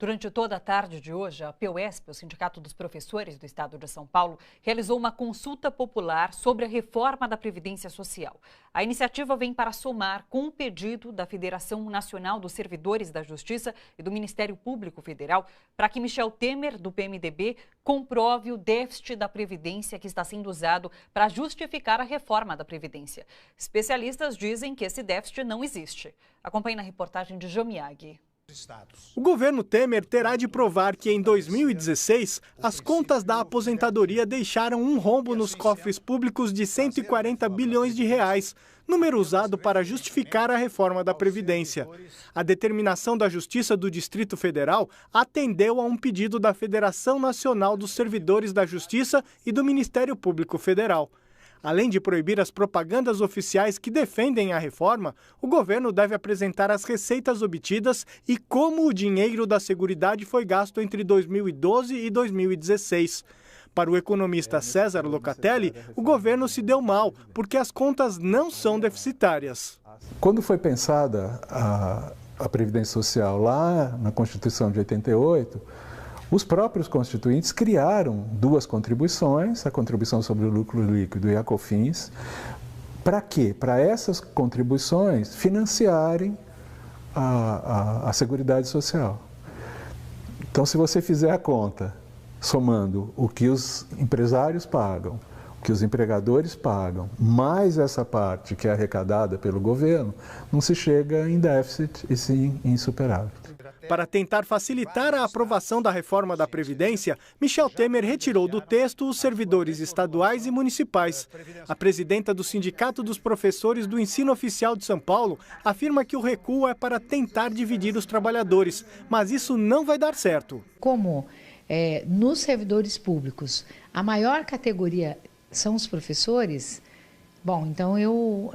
Durante toda a tarde de hoje, a POSP, o Sindicato dos Professores do Estado de São Paulo, realizou uma consulta popular sobre a reforma da Previdência Social. A iniciativa vem para somar com o pedido da Federação Nacional dos Servidores da Justiça e do Ministério Público Federal para que Michel Temer, do PMDB, comprove o déficit da Previdência que está sendo usado para justificar a reforma da Previdência. Especialistas dizem que esse déficit não existe. Acompanhe na reportagem de Jomiag. O governo Temer terá de provar que em 2016 as contas da aposentadoria deixaram um rombo nos cofres públicos de 140 bilhões de reais, número usado para justificar a reforma da Previdência. A determinação da Justiça do Distrito Federal atendeu a um pedido da Federação Nacional dos Servidores da Justiça e do Ministério Público Federal. Além de proibir as propagandas oficiais que defendem a reforma, o governo deve apresentar as receitas obtidas e como o dinheiro da Seguridade foi gasto entre 2012 e 2016. Para o economista César Locatelli, o governo se deu mal, porque as contas não são deficitárias. Quando foi pensada a Previdência Social lá na Constituição de 88, os próprios constituintes criaram duas contribuições, a contribuição sobre o lucro líquido e a COFINS. Para quê? Para essas contribuições financiarem a Seguridade Social. Então, se você fizer a conta, somando o que os empresários pagam, o que os empregadores pagam, mais essa parte que é arrecadada pelo governo, não se chega em déficit e sim em superávit. Para tentar facilitar a aprovação da reforma da Previdência, Michel Temer retirou do texto os servidores estaduais e municipais. A presidenta do Sindicato dos Professores do Ensino Oficial de São Paulo afirma que o recuo é para tentar dividir os trabalhadores, mas isso não vai dar certo. Como nos servidores públicos a maior categoria são os professores, bom, então eu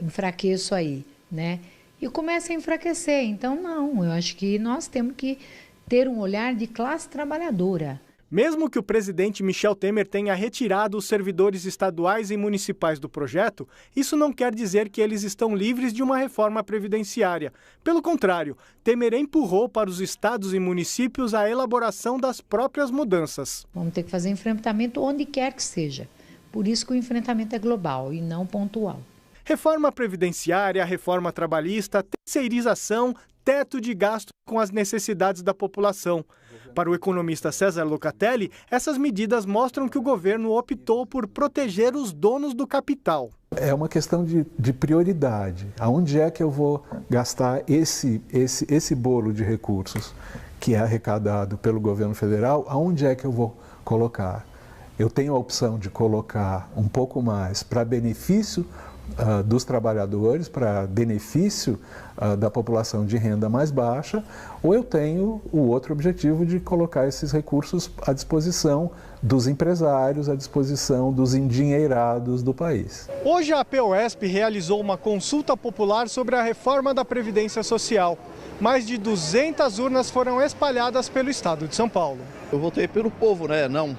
enfraqueço aí, né? E começa a enfraquecer. Então, não, eu acho que nós temos que ter um olhar de classe trabalhadora. Mesmo que o presidente Michel Temer tenha retirado os servidores estaduais e municipais do projeto, isso não quer dizer que eles estão livres de uma reforma previdenciária. Pelo contrário, Temer empurrou para os estados e municípios a elaboração das próprias mudanças. Vamos ter que fazer enfrentamento onde quer que seja. Por isso que o enfrentamento é global e não pontual. Reforma previdenciária, reforma trabalhista, terceirização, teto de gasto com as necessidades da população. Para o economista César Locatelli, essas medidas mostram que o governo optou por proteger os donos do capital. É uma questão de prioridade. Aonde é que eu vou gastar esse bolo de recursos que é arrecadado pelo governo federal? Aonde é que eu vou colocar? Eu tenho a opção de colocar um pouco mais para benefício dos trabalhadores, para benefício da população de renda mais baixa, ou eu tenho o outro objetivo de colocar esses recursos à disposição dos empresários, à disposição dos endinheirados do país. Hoje a POSP realizou uma consulta popular sobre a reforma da Previdência Social. Mais de 200 urnas foram espalhadas pelo estado de São Paulo. Eu votei pelo povo, né? Não.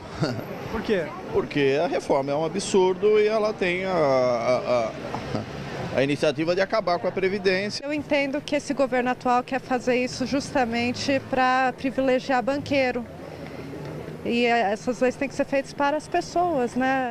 Por quê? Porque a reforma é um absurdo e ela tem a iniciativa de acabar com a Previdência. Eu entendo que esse governo atual quer fazer isso justamente para privilegiar banqueiro. E essas leis têm que ser feitas para as pessoas, né?